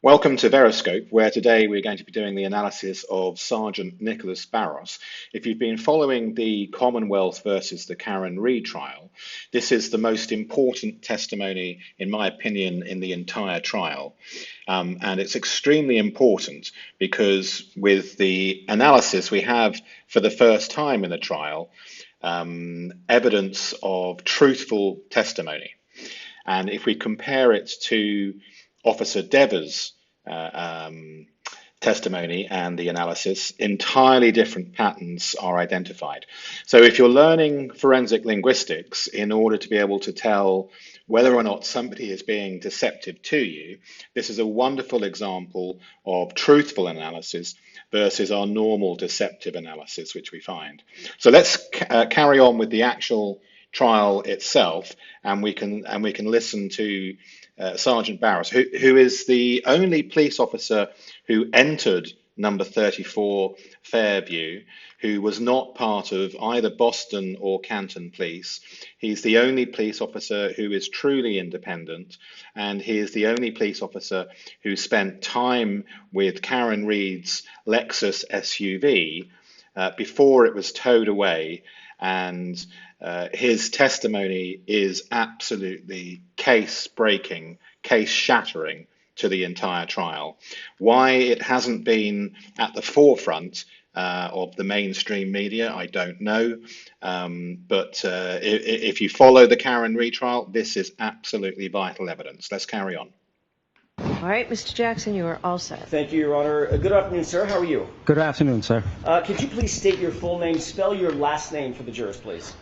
Welcome to Veroscope, where today we're going to be doing the analysis of Sergeant Nicholas Barros. If you've been following the Commonwealth versus the Karen Reid trial, this is the most important testimony, in my opinion, in the entire trial. And it's extremely important because with the analysis we have for the first time in the trial, evidence of truthful testimony. And if we compare it to Officer Devers' testimony and the analysis, entirely different patterns are identified. So if you're learning forensic linguistics in order to be able to tell whether or not somebody is being deceptive to you, this is a wonderful example of truthful analysis versus our normal deceptive analysis, which we find. So let's carry on with the actual trial itself, and we can listen to Sergeant Barros, who is the only police officer who entered number 34 Fairview, who was not part of either Boston or Canton Police. He's the only police officer who is truly independent, and he is the only police officer who spent time with Karen Reid's Lexus SUV before it was towed away, and his testimony is absolutely case-breaking, case-shattering to the entire trial. Why it hasn't been at the forefront of the mainstream media, I don't know. But if you follow the Karen Reid trial, this is absolutely vital evidence. Let's carry on. All right, Mr. Jackson, you are all set. Thank you, Your Honor. Good afternoon, sir. How are you? Good afternoon, sir. Could you please state your full name, spell your last name for the jurors, please?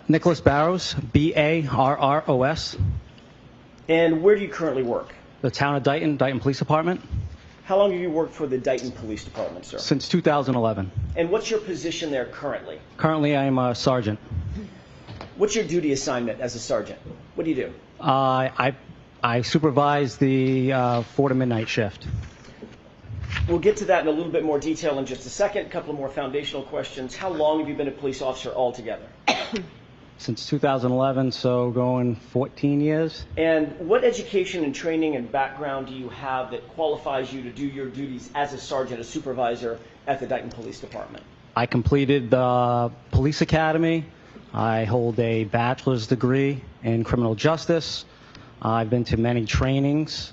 Nicholas Barros, B-A-R-R-O-S. And where do you currently work? The town of Dighton, Dighton Police Department. How long have you worked for the Dighton Police Department, sir? Since 2011. And what's your position there currently? Currently, I am a sergeant. What's your duty assignment as a sergeant? What do you do? I supervise the 4 to midnight shift. We'll get to that in a little bit more detail in just a second. A couple of more foundational questions. How long have you been a police officer altogether? Since 2011, so going 14 years. And what education and training and background do you have that qualifies you to do your duties as a sergeant, a supervisor at the Dighton Police Department? I completed the police academy. I hold a bachelor's degree in criminal justice. I've been to many trainings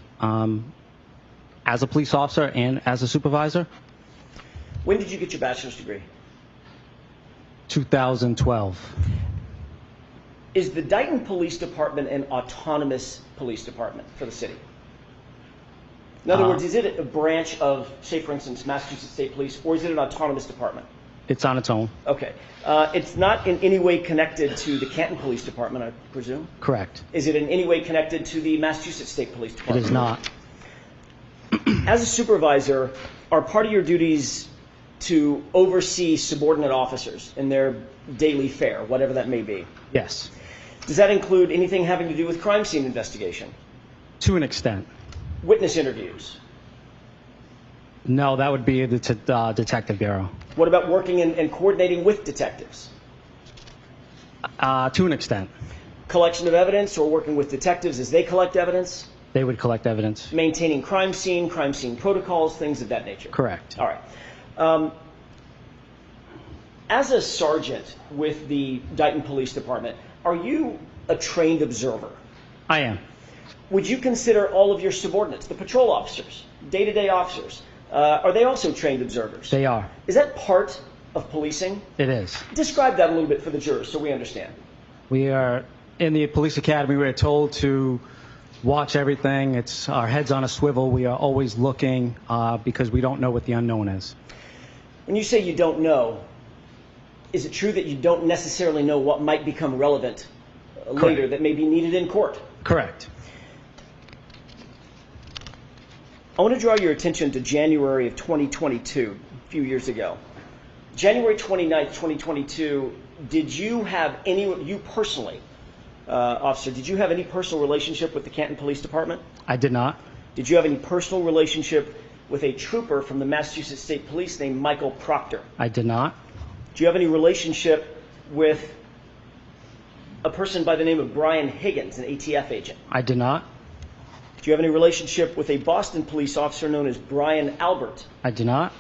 as a police officer and as a supervisor. When did you get your bachelor's degree? 2012. Is the Dighton Police Department an autonomous police department for the city? In other words, is it a branch of, say, for instance, Massachusetts State Police, or is it an autonomous department? It's on its own. Okay. It's not in any way connected to the Canton Police Department, I presume? Correct. Is it in any way connected to the Massachusetts State Police Department? It is not. As a supervisor, are part of your duties to oversee subordinate officers in their daily fare, whatever that may be? Yes. Does that include anything having to do with crime scene investigation? To an extent. Witness interviews? No, that would be the detective bureau. What about working and coordinating with detectives? To an extent. Collection of evidence or working with detectives as they collect evidence? They would collect evidence. Maintaining crime scene protocols, things of that nature? Correct. All right. As a sergeant with the Dighton Police Department, are you a trained observer? I am. Would you consider all of your subordinates, the patrol officers, day-to-day officers, are they also trained observers? They are. Is that part of policing? It is. Describe that a little bit for the jurors so we understand. We are in the police academy. We're told to watch everything. It's our heads on a swivel. We are always looking because we don't know what the unknown is. When you say you don't know, is it true that you don't necessarily know what might become relevant later that may be needed in court? Correct. I want to draw your attention to January of 2022, a few years ago. January 29th, 2022, did you have any, you personally, officer, did you have any personal relationship with the Canton Police Department? I did not. Did you have any personal relationship with a trooper from the Massachusetts State Police named Michael Proctor? I did not. Do you have any relationship with a person by the name of Brian Higgins, an ATF agent? I did not. Do you have any relationship with a Boston police officer known as Brian Albert? I do not.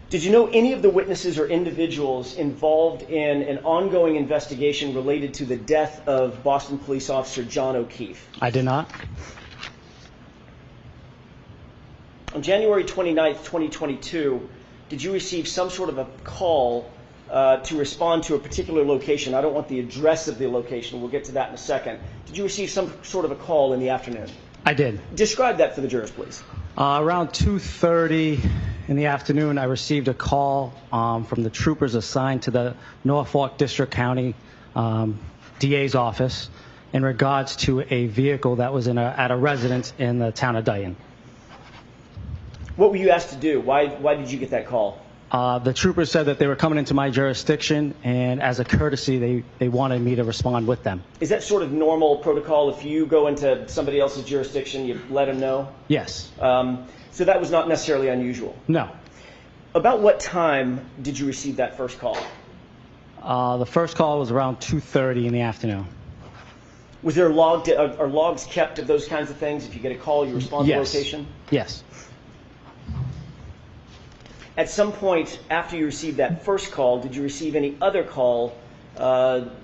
Did you know any of the witnesses or individuals involved in an ongoing investigation related to the death of Boston police officer John O'Keefe? I did not. On January 29th, 2022, did you receive some sort of a call to respond to a particular location? I don't want the address of the location. We'll get to that in a second. Did you receive some sort of a call in the afternoon? I did. Describe that for the jurors, please. Around 2:30 in the afternoon, I received a call from the troopers assigned to the Norfolk District County DA's office in regards to a vehicle that was at a residence in the town of Dighton. What were you asked to do? Why did you get that call? The troopers said that they were coming into my jurisdiction, and as a courtesy, they wanted me to respond with them. Is that sort of normal protocol? If you go into somebody else's jurisdiction, you let them know? Yes. So that was not necessarily unusual? No. About what time did you receive that first call? The first call was around 2:30 in the afternoon. Was there are logs kept of those kinds of things? If you get a call, you respond to the location? Yes. At some point after you received that first call, did you receive any other call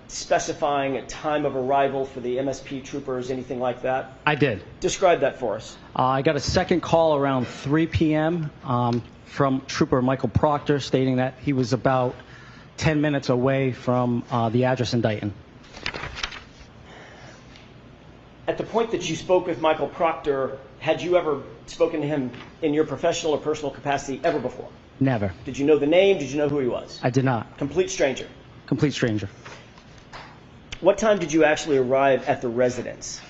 specifying a time of arrival for the MSP troopers, anything like that? I did. Describe that for us. I got a second call around 3 p.m. From Trooper Michael Proctor stating that he was about 10 minutes away from the address in Dighton. At the point that you spoke with Michael Proctor, had you ever spoken to him in your professional or personal capacity ever before? Never. Did you know the name? Did you know who he was? I did not. Complete stranger? Complete stranger. What time did you actually arrive at the residence?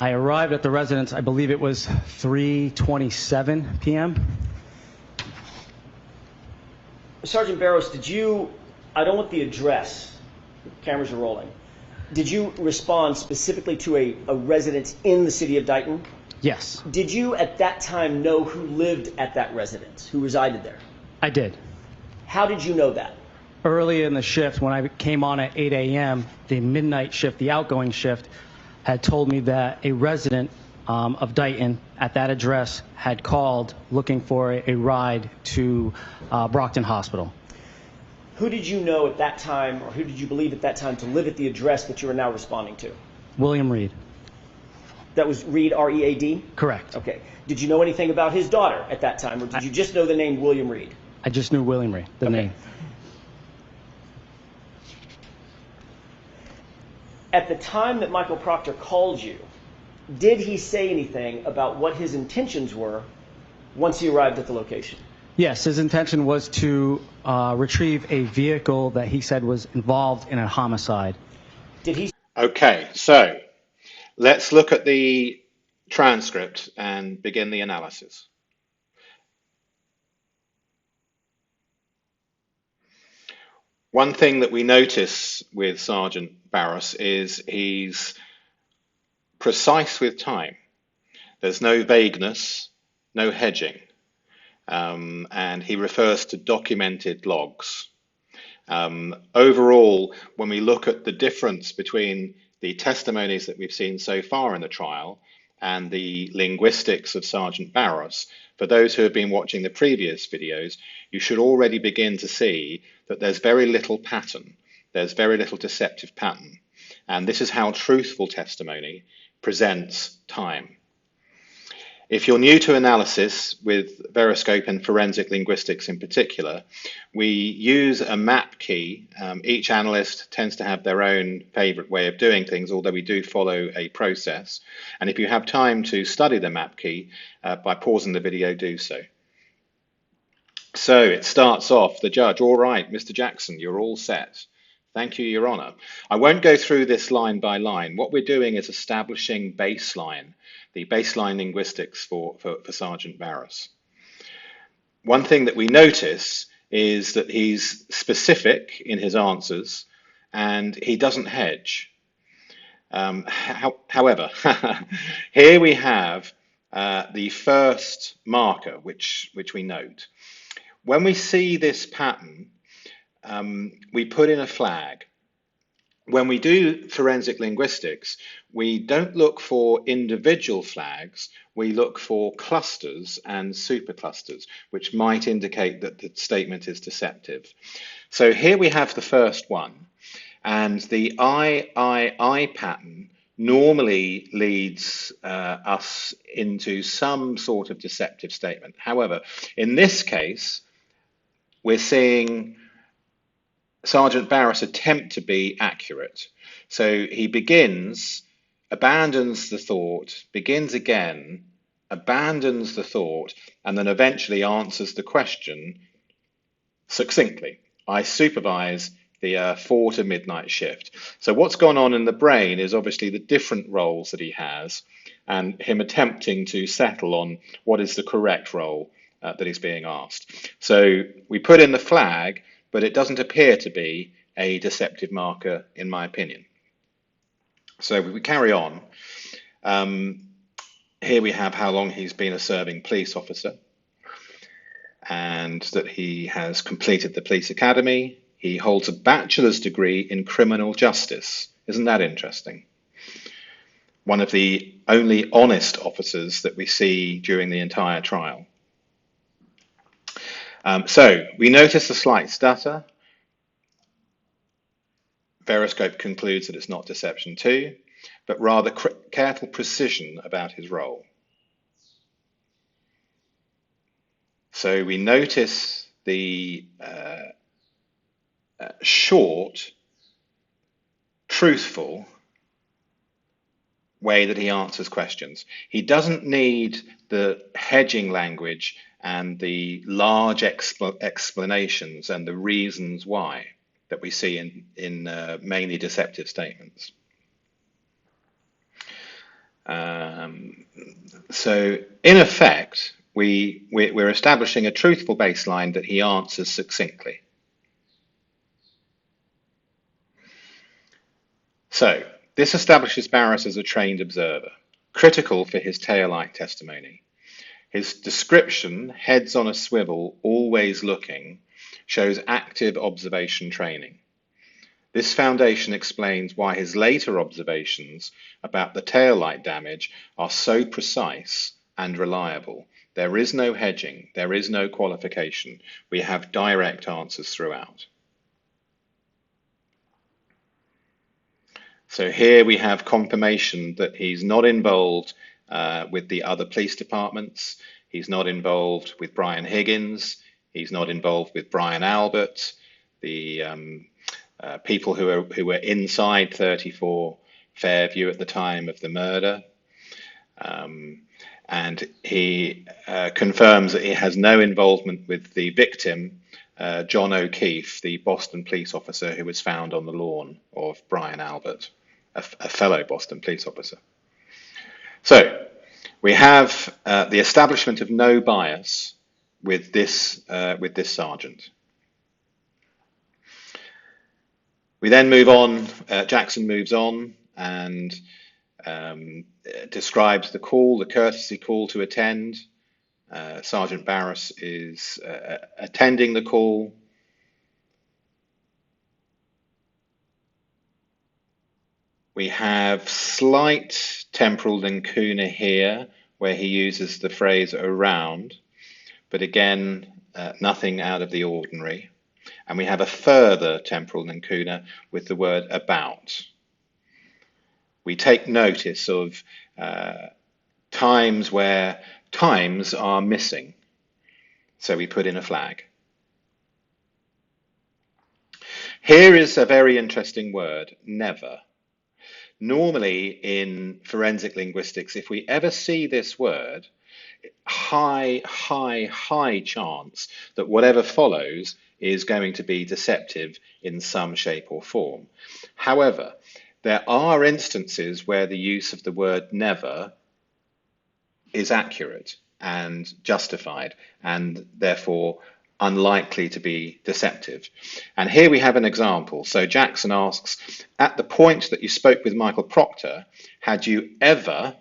I arrived at the residence, I believe it was 3:27 p.m. Sergeant Barros, I don't want the address, cameras are rolling. Did you respond specifically to a residence in the city of Dighton? Yes. Did you at that time know who lived at that residence, who resided there? I did. How did you know that? Early in the shift, when I came on at 8 a.m., the midnight shift, the outgoing shift, had told me that a resident of Dighton at that address had called looking for a ride to Brockton Hospital. Who did you know at that time, or who did you believe at that time to live at the address that you are now responding to? William Reed. That was Reed, R-E-A-D? Correct. Okay. Did you know anything about his daughter at that time, or did you just know the name William Reed? I just knew William Reed, the name. At the time that Michael Proctor called you, did he say anything about what his intentions were once he arrived at the location? Yes, his intention was to retrieve a vehicle that he said was involved in a homicide. Did he? Okay, so let's look at the transcript and begin the analysis. One thing that we notice with Sergeant Barros is he's precise with time. There's no vagueness, no hedging, and he refers to documented logs. Overall, when we look at the difference between the testimonies that we've seen so far in the trial and the linguistics of Sergeant Barros, for those who have been watching the previous videos, you should already begin to see that there's very little pattern. There's very little deceptive pattern. And this is how truthful testimony presents time. If you're new to analysis, with Veroscope and forensic linguistics in particular, we use a map key. Each analyst tends to have their own favorite way of doing things, although we do follow a process. And if you have time to study the map key, by pausing the video, do so. So it starts off, the judge, all right, Mr. Jackson, you're all set. Thank you, Your Honor. I won't go through this line by line. What we're doing is establishing baseline, the baseline linguistics for Sergeant Barros. One thing that we notice is that he's specific in his answers and he doesn't hedge. However, here we have the first marker which we note. When we see this pattern, we put in a flag. when we do forensic linguistics, we don't look for individual flags, we look for clusters and superclusters, which might indicate that the statement is deceptive. So here we have the first one, and the I pattern normally leads us into some sort of deceptive statement. However, in this case, we're seeing Sgt Barros attempt to be accurate. So he begins, abandons the thought, begins again, abandons the thought, and then eventually answers the question succinctly. I supervise the 4 to midnight shift. So what's gone on in the brain is obviously the different roles that he has and him attempting to settle on what is the correct role that he's being asked. So we put in the flag, but it doesn't appear to be a deceptive marker, in my opinion. So we carry on. Here we have how long he's been a serving police officer, and that he has completed the police academy. He holds a bachelor's degree in criminal justice. Isn't that interesting? One of the only honest officers that we see during the entire trial. So we notice a slight stutter. Veroscope concludes that it's not deception 2, but rather careful precision about his role. So we notice the short, truthful way that he answers questions. He doesn't need the hedging language and the large explanations and the reasons why that we see in mainly deceptive statements. So in effect, we're establishing a truthful baseline that he answers succinctly. So this establishes Barros as a trained observer, critical for his tail-light testimony. His description, heads on a swivel, always looking, shows active observation training. This foundation explains why his later observations about the tail-light damage are so precise and reliable. There is no hedging, there is no qualification. We have direct answers throughout. So here we have confirmation that he's not involved with the other police departments. He's not involved with Brian Higgins. He's not involved with Brian Albert, the people who were inside 34 Fairview at the time of the murder. And he confirms that he has no involvement with the victim, John O'Keefe, the Boston police officer who was found on the lawn of Brian Albert, a fellow Boston police officer. So we have the establishment of no bias with this sergeant. We then move on. Jackson moves on and describes the call, the courtesy call to attend. Sergeant Barros is attending the call. We have slight temporal lacuna here, where he uses the phrase around, but again, nothing out of the ordinary. And we have a further temporal lacuna with the word about. We take notice of times where times are missing, so we put in a flag. Here is a very interesting word, never. Normally in forensic linguistics, if we ever see this word, high chance that whatever follows is going to be deceptive in some shape or form. However, there are instances where the use of the word never is accurate and justified and therefore unlikely to be deceptive. And here we have an example. So Jackson asks, at the point that you spoke with Michael Proctor, had you ever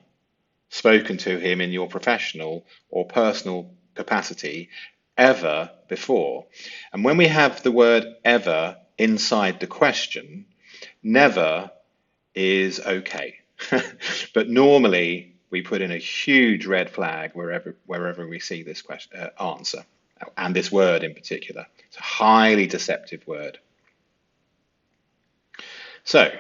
spoken to him in your professional or personal capacity ever before? And when we have the word ever inside the question, Never is okay. But normally we put in a huge red flag wherever we see this answer, and this word in particular. It's a highly deceptive word. So,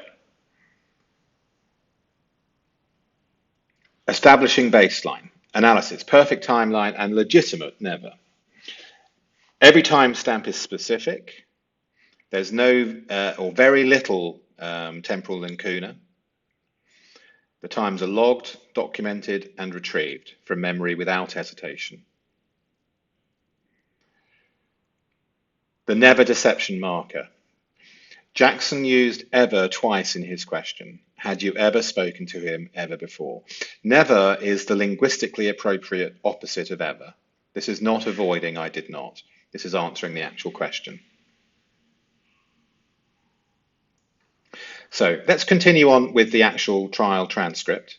establishing baseline, analysis, perfect timeline, and legitimate never. Every timestamp is specific. There's no or very little temporal lacuna. The times are logged, documented, and retrieved from memory without hesitation. The never deception marker. Jackson used ever twice in his question. Had you ever spoken to him ever before? Never is the linguistically appropriate opposite of ever. This is not avoiding I did not. This is answering the actual question. So let's continue on with the actual trial transcript,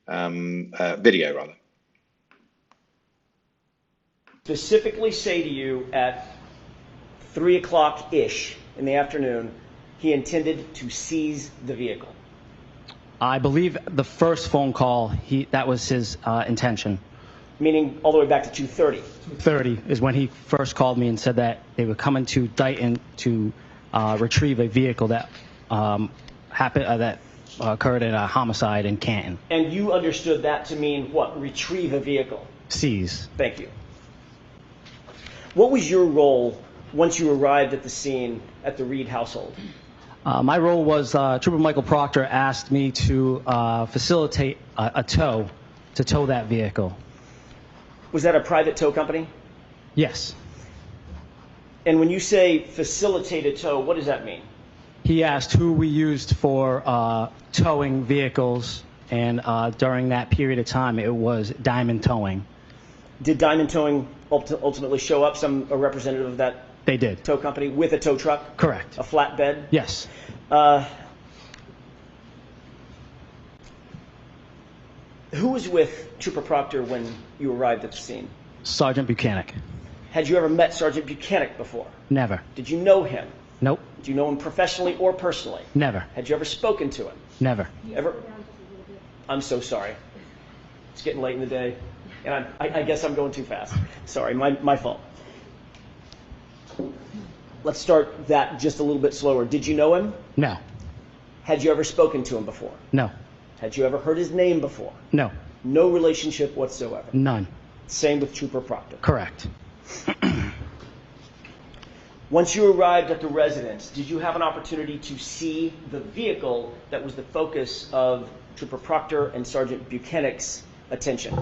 video rather. Specifically say to you at 3 o'clock-ish in the afternoon, he intended to seize the vehicle. I believe the first phone call, that was his intention. Meaning all the way back to 2:30. 2:30 is when he first called me and said that they were coming to Dighton to retrieve a vehicle that that occurred in a homicide in Canton. And you understood that to mean what? Retrieve a vehicle? Seize. Thank you. What was your role once you arrived at the scene at the Reed household? My role was Trooper Michael Proctor asked me to facilitate a tow to tow that vehicle. Was that a private tow company? Yes. And when you say facilitate a tow, what does that mean? He asked who we used for towing vehicles, and during that period of time, it was Diamond Towing. Did Diamond Towing ultimately show up, a representative of that They did. tow company, with a tow truck? Correct. A flatbed? Yes. Who was with Trooper Proctor when you arrived at the scene? Sergeant Buchanan. Had you ever met Sergeant Buchanan before? Never. Did you know him? Nope. Do you know him professionally or personally? Never. Had you ever spoken to him? Never. Ever? I'm so sorry. It's getting late in the day, and I guess I'm going too fast. Sorry, my fault. Let's start that just a little bit slower. Did you know him? No. Had you ever spoken to him before? No. Had you ever heard his name before? No. No relationship whatsoever? None. Same with Trooper Proctor? Correct. Once you arrived at the residence, did you have an opportunity to see the vehicle that was the focus of Trooper Proctor and Sergeant Buchanan's attention?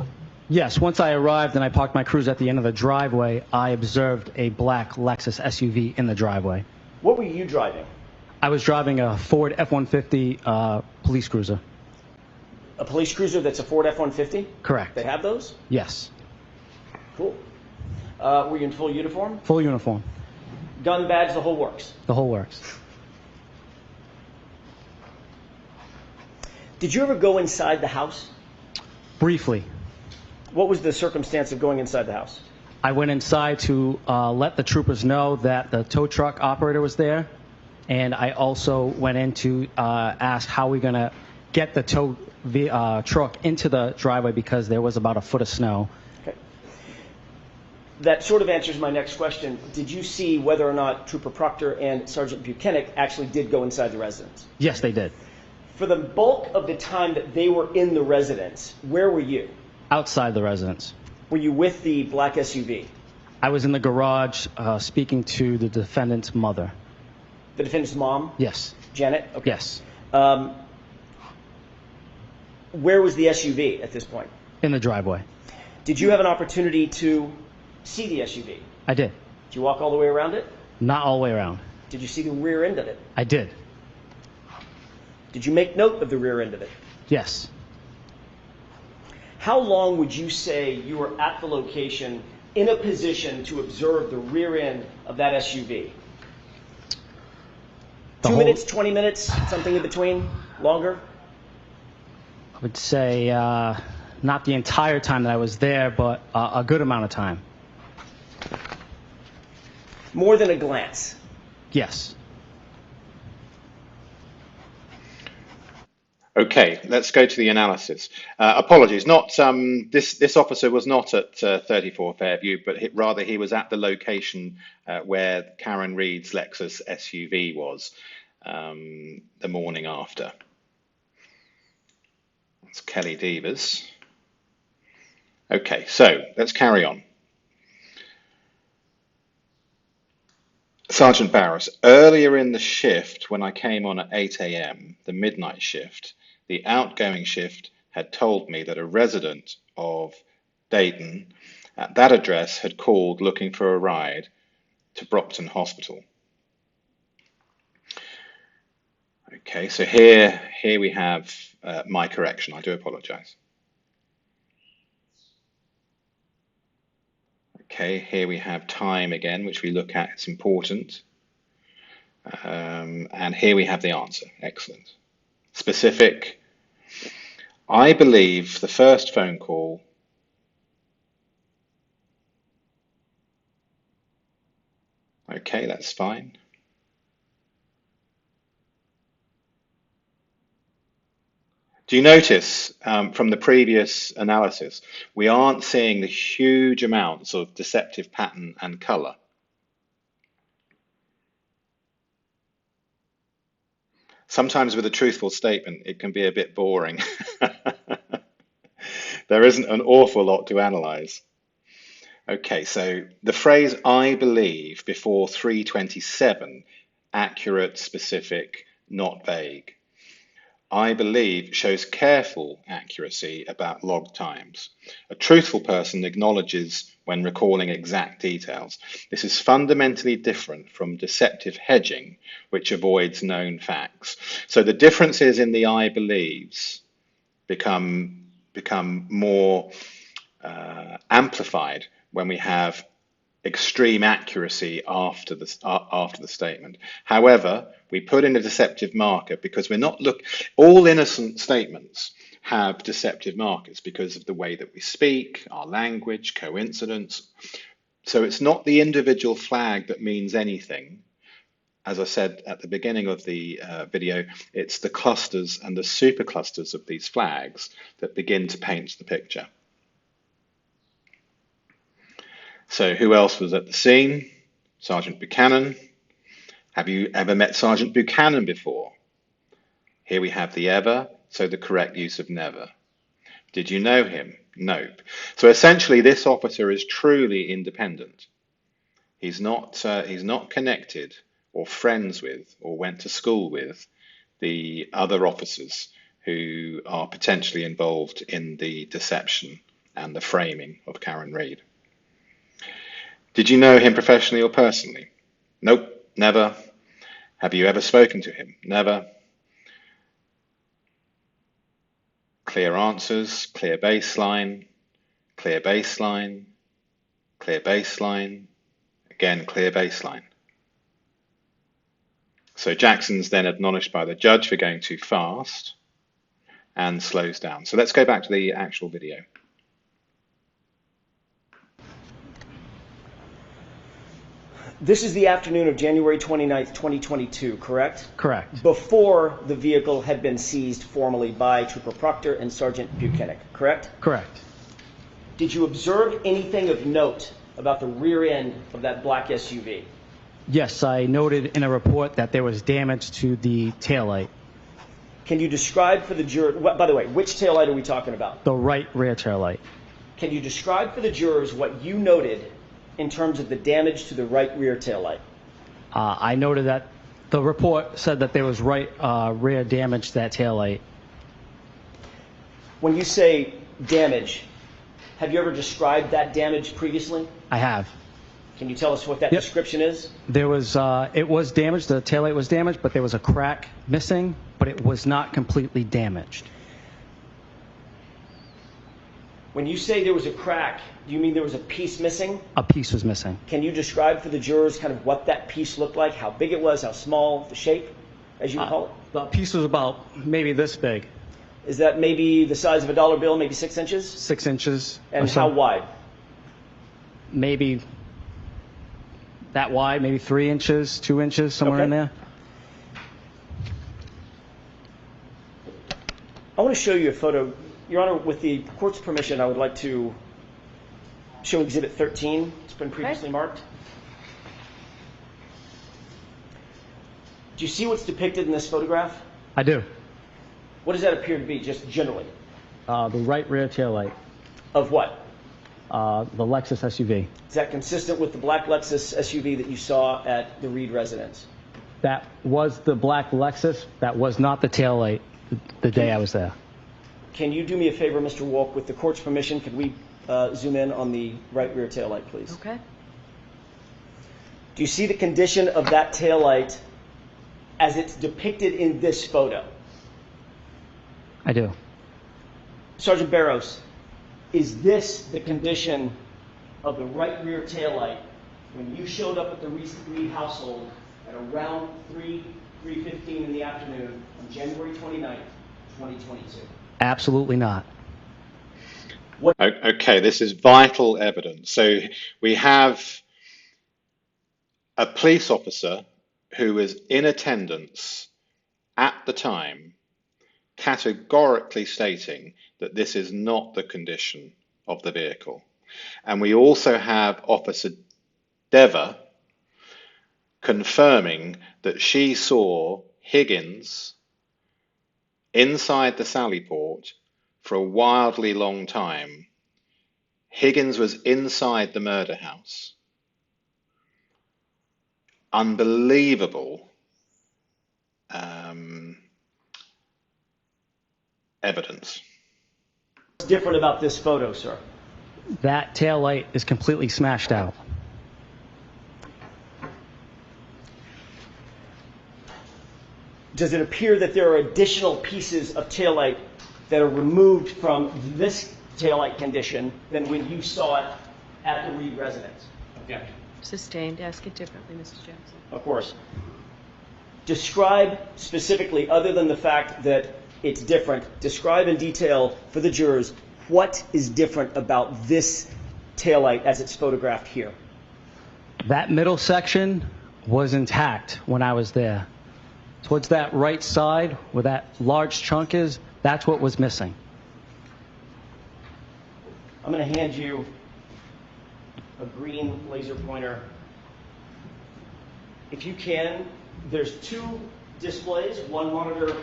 Yes, once I arrived and I parked my cruiser at the end of the driveway, I observed a black Lexus SUV in the driveway. What were you driving? I was driving a Ford F-150 police cruiser. A police cruiser that's a Ford F-150? Correct. They have those? Yes. Cool. Were you in full uniform? Full uniform. Gun, badge, the whole works? The whole works. Did you ever go inside the house? Briefly. What was the circumstance of going inside the house? I went inside to let the troopers know that the tow truck operator was there, and I also went in to ask how we're going to get the tow truck into the driveway because there was about a foot of snow. Okay. That sort of answers my next question. Did you see whether or not Trooper Proctor and Sergeant Buchanan actually did go inside the residence? Yes, they did. For the bulk of the time that they were in the residence, where were you? Outside the residence. Were you with the black SUV? I was in the garage speaking to the defendant's mother. The defendant's mom? Yes. Janet? Okay. Yes. Where was the SUV at this point? In the driveway. Did you have an opportunity to see the SUV? I did. Did you walk all the way around it? Not all the way around. Did you see the rear end of it? I did. Did you make note of the rear end of it? Yes. How long would you say you were at the location in a position to observe the rear end of that SUV? 2 minutes, 20 minutes, something in between? Longer? I would say not the entire time that I was there, but a good amount of time. More than a glance? Yes. Okay, let's go to the analysis. Apologies, not this officer was not at 34 Fairview, but rather he was at the location where Karen Reed's Lexus SUV was the morning after. That's Kelly Devers. Okay, so let's carry on. Sergeant Barros, earlier in the shift when I came on at 8 a.m., the midnight shift, the outgoing shift had told me that a resident of Dighton at that address had called looking for a ride to Proctor Hospital. Okay, so here we have my correction. I do apologize. Okay, here we have time again, which we look at. It's important. And here we have the answer. Excellent. Specific. I believe the first phone call okay, that's fine. Do you notice from the previous analysis, we aren't seeing the huge amounts of deceptive pattern and color? Sometimes with a truthful statement, it can be a bit boring. There isn't an awful lot to analyze. Okay, so the phrase I believe before 327, accurate, specific, not vague. I believe shows careful accuracy about log times. A truthful person acknowledges when recalling exact details. This is fundamentally different from deceptive hedging, which avoids known facts. So the differences in the I believes become more amplified when we have extreme accuracy after the statement. However, we put in a deceptive marker because we're not all innocent statements have deceptive markers because of the way that we speak, our language, coincidence. So it's not the individual flag that means anything. As I said at the beginning of the video, it's the clusters and the superclusters of these flags that begin to paint the picture. So who else was at the scene? Sergeant Buchanan. Have you ever met Sergeant Buchanan before? Here we have the ever, so the correct use of never. Did you know him? Nope. So essentially this officer is truly independent. He's not connected or friends with or went to school with the other officers who are potentially involved in the deception and the framing of Karen Reed. Did you know him professionally or personally? Nope, never. Have you ever spoken to him? Never. Clear answers, clear baseline, clear baseline, clear baseline, again, clear baseline. So Jackson's then admonished by the judge for going too fast and slows down. So let's go back to the actual video. This is the afternoon of January 29th, 2022, correct? Correct. Before the vehicle had been seized formally by Trooper Proctor and Sergeant Buchanan, correct? Correct. Did you observe anything of note about the rear end of that black SUV? Yes, I noted in a report that there was damage to the taillight. Can you describe for the juror, by the way, which taillight are we talking about? The right rear taillight. Can you describe for the jurors what you noted in terms of the damage to the right rear taillight? I noted that the report said that there was right rear damage to that taillight. When you say damage, have you ever described that damage previously? I have. Can you tell us what that description is? There was, it was damaged, the taillight was damaged, but there was a crack missing, but it was not completely damaged. When you say there was a crack, do you mean there was a piece missing? A piece was missing. Can you describe for the jurors kind of what that piece looked like, how big it was, how small, the shape, as you call it? The piece was about maybe this big. Is that maybe the size of a dollar bill, maybe 6 inches? 6 inches. And how wide? Maybe that wide, maybe 3 inches, 2 inches, somewhere in there. I want to show you a photo. Your Honor, with the court's permission, I would like to show Exhibit 13. It's been previously marked. Do you see what's depicted in this photograph? I do. What does that appear to be, just generally? The right rear tail light. Of what? The Lexus SUV. Is that consistent with the black Lexus SUV that you saw at the Reed residence? That was the black Lexus. That was not the tail light the day I was there. Can you do me a favor, Mr. Wolk? With the court's permission, could we zoom in on the right rear tail light, please? Okay. Do you see the condition of that tail light as it's depicted in this photo? I do. Sgt. Barros, is this the condition of the right rear tail light when you showed up at the Reed household at around 3:15 in the afternoon on January 29th, 2022? Absolutely not. Okay, this is vital evidence. So we have a police officer who was in attendance at the time categorically stating that this is not the condition of the vehicle. And we also have Officer Deva confirming that she saw Higgins inside the Sallyport for a wildly long time. Higgins was inside the murder house. Unbelievable evidence. What's different about this photo, sir? That tail light is completely smashed out. Does it appear that there are additional pieces of taillight that are removed from this taillight condition than when you saw it at the Reed residence? Objection. Sustained. Ask it differently, Mr. Jackson. Of course. Describe specifically, other than the fact that it's different, describe in detail for the jurors what is different about this taillight as it's photographed here. That middle section was intact when I was there. Towards that right side where that large chunk is, that's what was missing. I'm going to hand you a green laser pointer. If you can, there's two displays, one monitor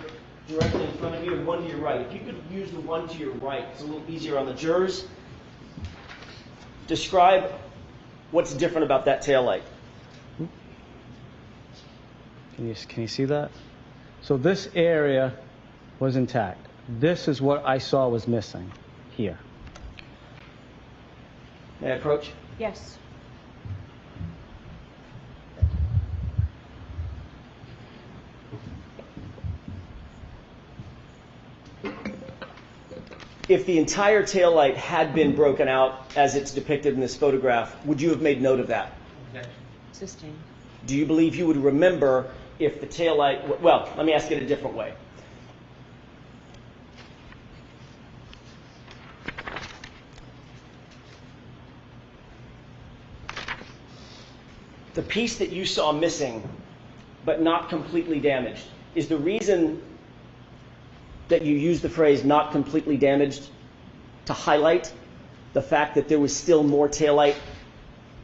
directly in front of you and one to your right. If you could use the one to your right, it's a little easier on the jurors. Describe what's different about that taillight. Can you see that? So this area was intact. This is what I saw was missing here. May I approach? Yes. If the entire taillight had been broken out as it's depicted in this photograph, would you have made note of that? Sustained. Do you believe you would remember if the taillight, well, let me ask it a different way. The piece that you saw missing, but not completely damaged, is the reason that you use the phrase not completely damaged to highlight the fact that there was still more taillight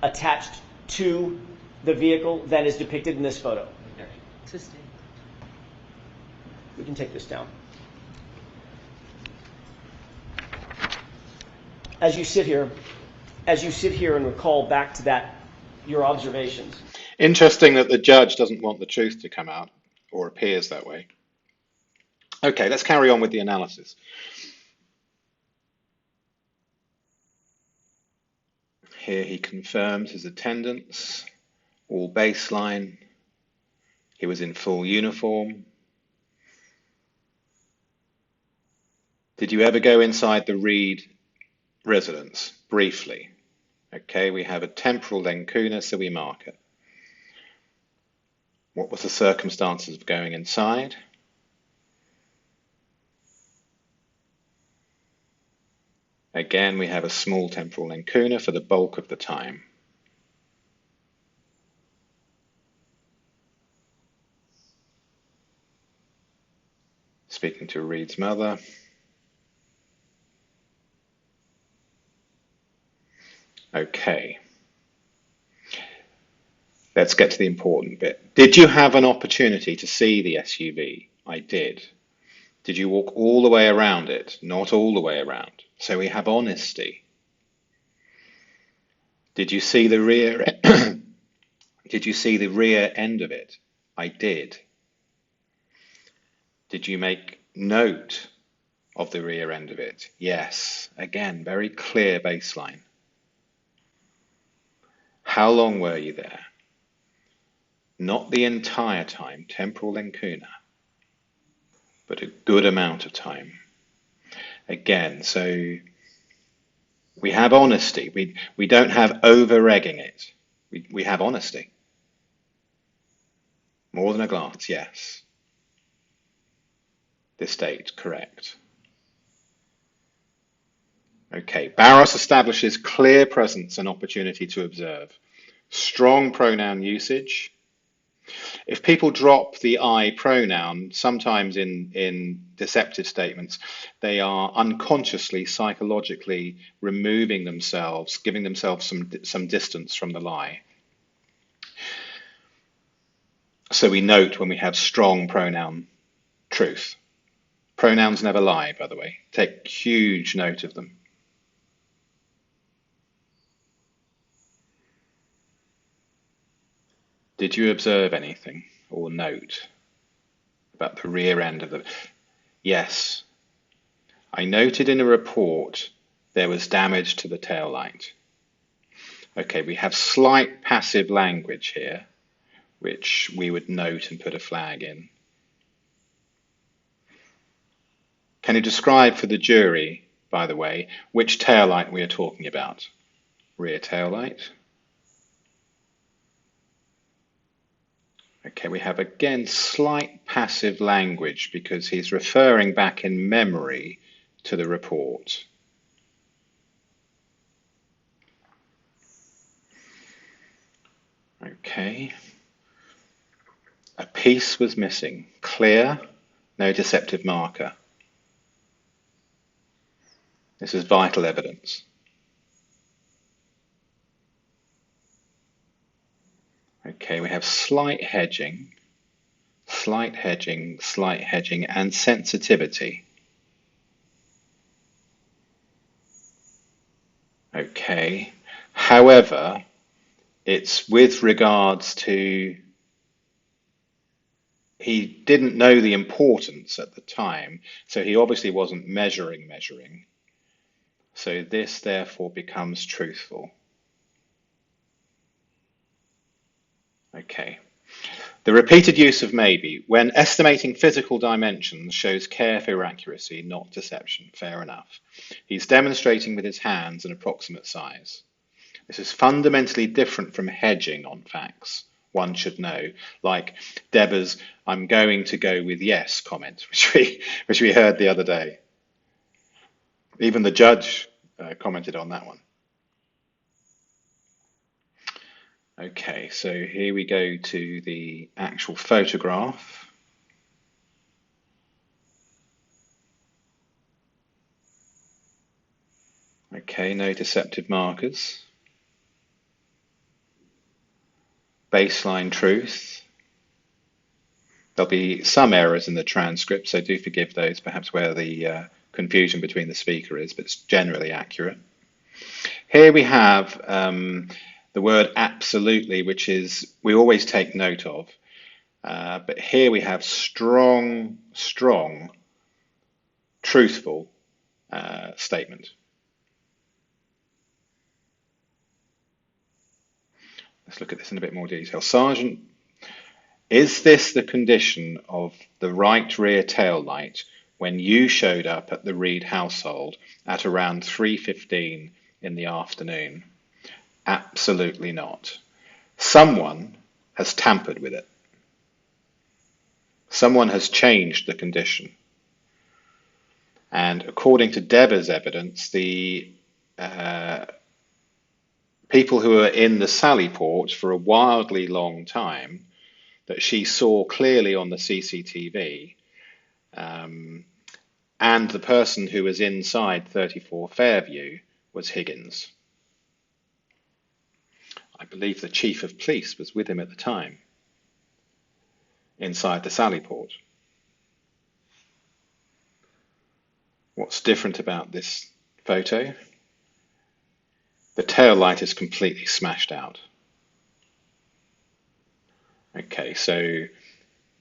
attached to the vehicle than is depicted in this photo. Sustained. We can take this down. As you sit here and recall back to that, your observations. Interesting that the judge doesn't want the truth to come out, or appears that way. Okay, let's carry on with the analysis. Here he confirms his attendance, all baseline. He was in full uniform. Did you ever go inside the Reed residence? Briefly. Okay, we have a temporal lacuna, so we mark it. What was the circumstances of going inside? Again, we have a small temporal lacuna for the bulk of the time. Speaking to Reed's mother. Okay. Let's get to the important bit. Did you have an opportunity to see the SUV? I did. Did you walk all the way around it? Not all the way around. So we have honesty. Did you see the rear? Did you see the rear end of it? I did. Did you make note of the rear end of it? Yes. Again, very clear baseline. How long were you there? Not the entire time, temporal encuna, but a good amount of time. Again, so we have honesty. We don't have over-egging it. We have honesty. More than a glance, yes. This date, correct. Okay, Barros establishes clear presence and opportunity to observe. Strong pronoun usage. If people drop the I pronoun, sometimes in deceptive statements, they are unconsciously, psychologically removing themselves, giving themselves some distance from the lie. So we note when we have strong pronoun truth. Pronouns never lie, by the way. Take huge note of them. Did you observe anything or note about the rear end of the... Yes. I noted in a report there was damage to the tail light. Okay, we have slight passive language here, which we would note and put a flag in. Can you describe for the jury, by the way, which tail light we are talking about? Rear tail light. Okay, we have again slight passive language because he's referring back in memory to the report. Okay. A piece was missing. Clear, no deceptive marker. This is vital evidence. Okay, we have slight hedging, and sensitivity. Okay, however, it's with regards to he didn't know the importance at the time, so he obviously wasn't measuring. So this therefore becomes truthful. Okay. The repeated use of maybe when estimating physical dimensions shows care for accuracy, not deception. Fair enough. He's demonstrating with his hands an approximate size. This is fundamentally different from hedging on facts. One should know, like Deborah's "I'm going to go with yes" comment, which we heard the other day. Even the judge commented on that one. Okay, so here we go to the actual photograph. Okay, no deceptive markers. Baseline truth. There'll be some errors in the transcript, so do forgive those, perhaps where the confusion between the speaker is, but it's generally accurate. Here we have the word absolutely, which is we always take note of, but here we have strong, truthful statement. Let's look at this in a bit more detail. Sergeant, is this the condition of the right rear tail light when you showed up at the Reed household at around 3:15 in the afternoon? Absolutely not. Someone has tampered with it. Someone has changed the condition. And according to Deborah's evidence, the people who were in the Sally Port for a wildly long time that she saw clearly on the CCTV, and the person who was inside 34 Fairview was Higgins. I believe the chief of police was with him at the time, inside the sally port. What's different about this photo? The tail light is completely smashed out. Okay, so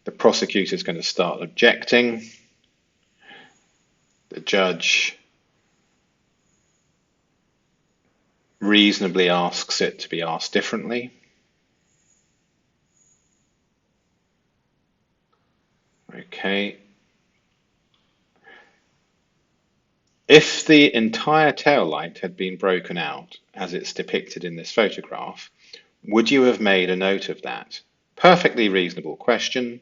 the prosecutor is going to start objecting. The judge reasonably asks it to be asked differently. Okay. If the entire tail light had been broken out, as it's depicted in this photograph, would you have made a note of that? Perfectly reasonable question.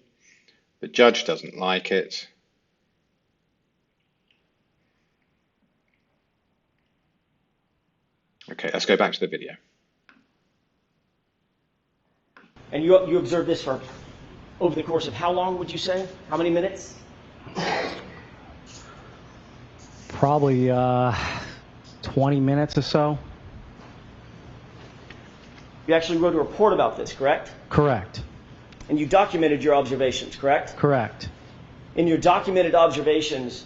The judge doesn't like it. Okay, let's go back to the video. And you observed this for over the course of how long, would you say? How many minutes? Probably 20 minutes or so. You actually wrote a report about this, correct? Correct. And you documented your observations, correct? Correct. In your documented observations,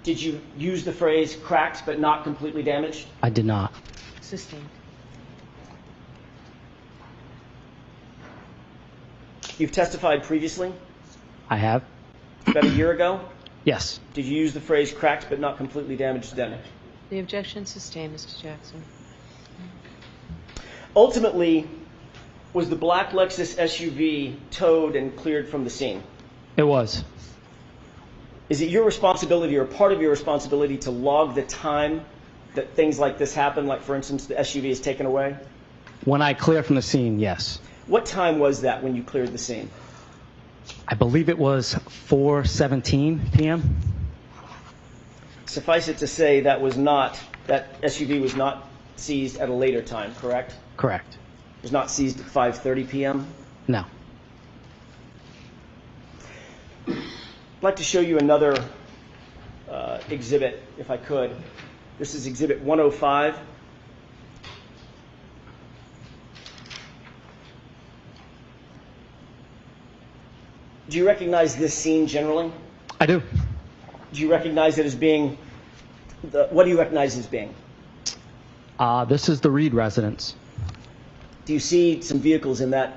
did you use the phrase cracked but not completely damaged? I did not. Sustained. You've testified previously, I have? about a year ago. Yes. Did you use the phrase cracked but not completely damaged then? The objection sustained, Mr. Jackson. Ultimately, was the black Lexus SUV towed and cleared from the scene? It was. Is it your responsibility or part of your responsibility to log the time that things like this happen, like, for instance, the SUV is taken away? When I cleared from the scene, yes. What time was that when you cleared the scene? I believe it was 4:17 p.m. Suffice it to say that SUV was not seized at a later time, correct? Correct. It was not seized at 5:30 p.m.? No. I'd like to show you another exhibit, if I could. This is Exhibit 105. Do you recognize this scene generally? I do. Do you recognize it as being, what do you recognize as being? This is the Reed residence. Do you see some vehicles in that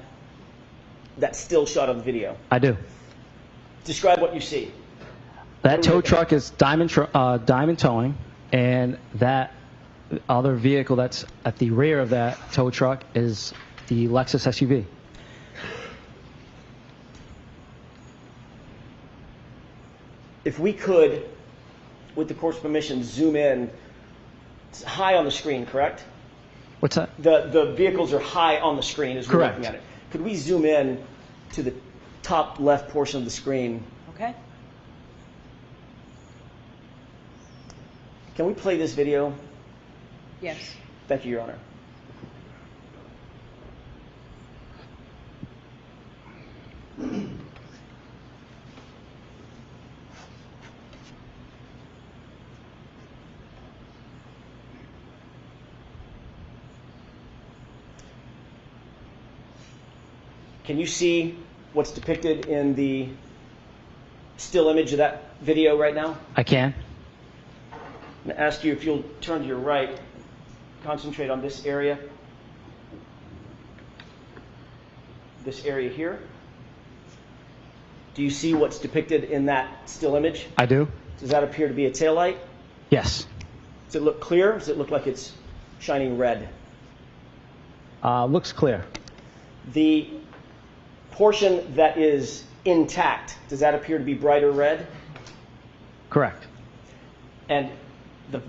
still shot of the video? I do. Describe what you see. That tow truck is Diamond Towing, and that other vehicle that's at the rear of that tow truck is the Lexus SUV. If we could, with the court's permission, zoom in. It's high on the screen, correct? What's that? The vehicles are high on the screen as we're Correct. looking at it. Could we zoom in to the top left portion of the screen? Okay. Can we play this video? Yes. Thank you, Your Honor. Can you see what's depicted in the still image of that video right now? I can. I'm going to ask you if you'll turn to your right, concentrate on this area. This area here. Do you see what's depicted in that still image? I do. Does that appear to be a taillight? Yes. Does it look clear? Does it look like it's shining red? Looks clear. The portion that is intact, does that appear to be brighter red? Correct. And the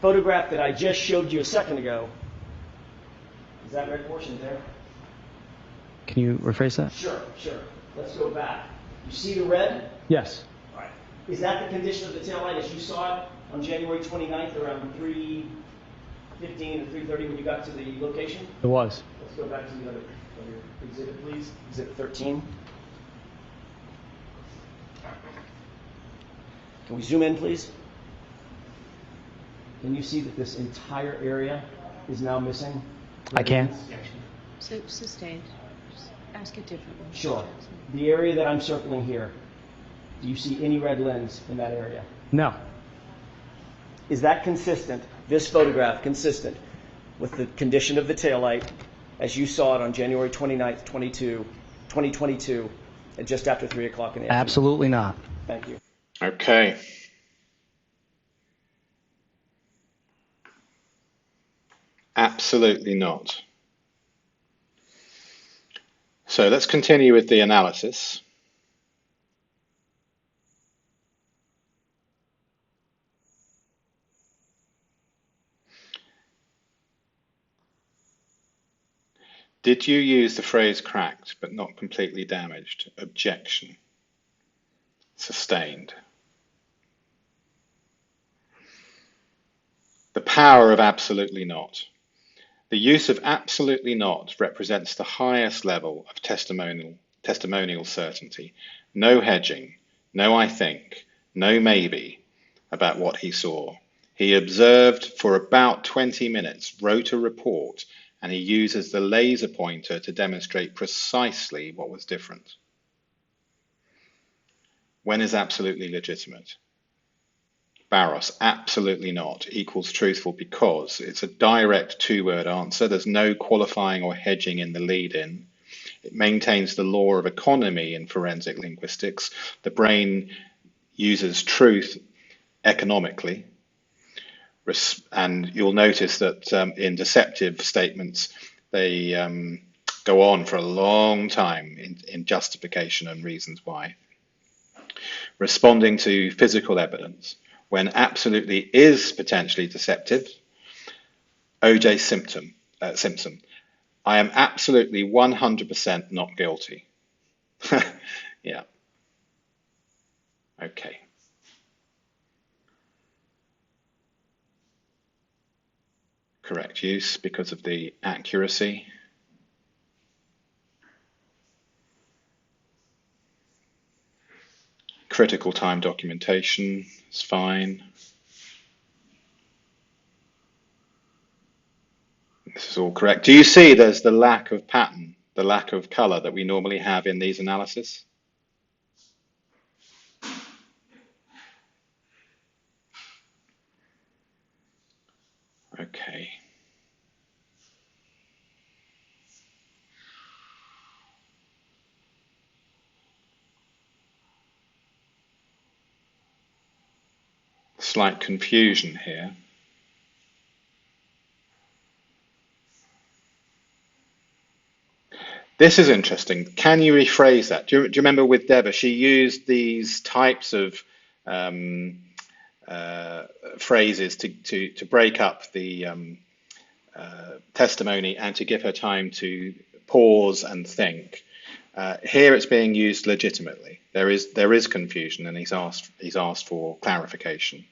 photograph that I just showed you a second ago, is that red portion there? Can you rephrase that? Sure. Let's go back. You see the red? Yes. All right. Is that the condition of the taillight as you saw it on January 29th around 3:15 to 3:30 when you got to the location? It was. Let's go back to the other exhibit, please. Exhibit 13. Can we zoom in, please? Can you see that this entire area is now missing? I can. Sustained. Just ask it differently. Mr. Sure. Jackson. The area that I'm circling here, do you see any red lens in that area? No. Is that consistent, this photograph consistent with the condition of the taillight as you saw it on January 29th, 2022, at just after 3 o'clock in the afternoon? Absolutely not. Thank you. Okay. Absolutely not. So let's continue with the analysis. Did you use the phrase cracked but not completely damaged? Objection. Sustained. The power of absolutely not. The use of absolutely not represents the highest level of testimonial certainty. No hedging, no I think, no maybe about what he saw. He observed for about 20 minutes, wrote a report, and he uses the laser pointer to demonstrate precisely what was different. When is absolutely legitimate? Barros, absolutely not, equals truthful because it's a direct two-word answer. There's no qualifying or hedging in the lead-in. It maintains the law of economy in forensic linguistics. The brain uses truth economically. And you'll notice that in deceptive statements, they go on for a long time in justification and reasons why. Responding to physical evidence. When absolutely is potentially deceptive, O.J. Simpson, I am absolutely 100% not guilty. Yeah. Okay. Correct use because of the accuracy. Critical time documentation is fine. This is all correct. Do you see there's the lack of pattern, the lack of color that we normally have in these analyses? Okay. Slight confusion here. This is interesting. Can you rephrase that? Do you remember with Deborah, she used these types of phrases to break up the testimony and to give her time to pause and think. Here it's being used legitimately. There is confusion, and he's asked for clarification.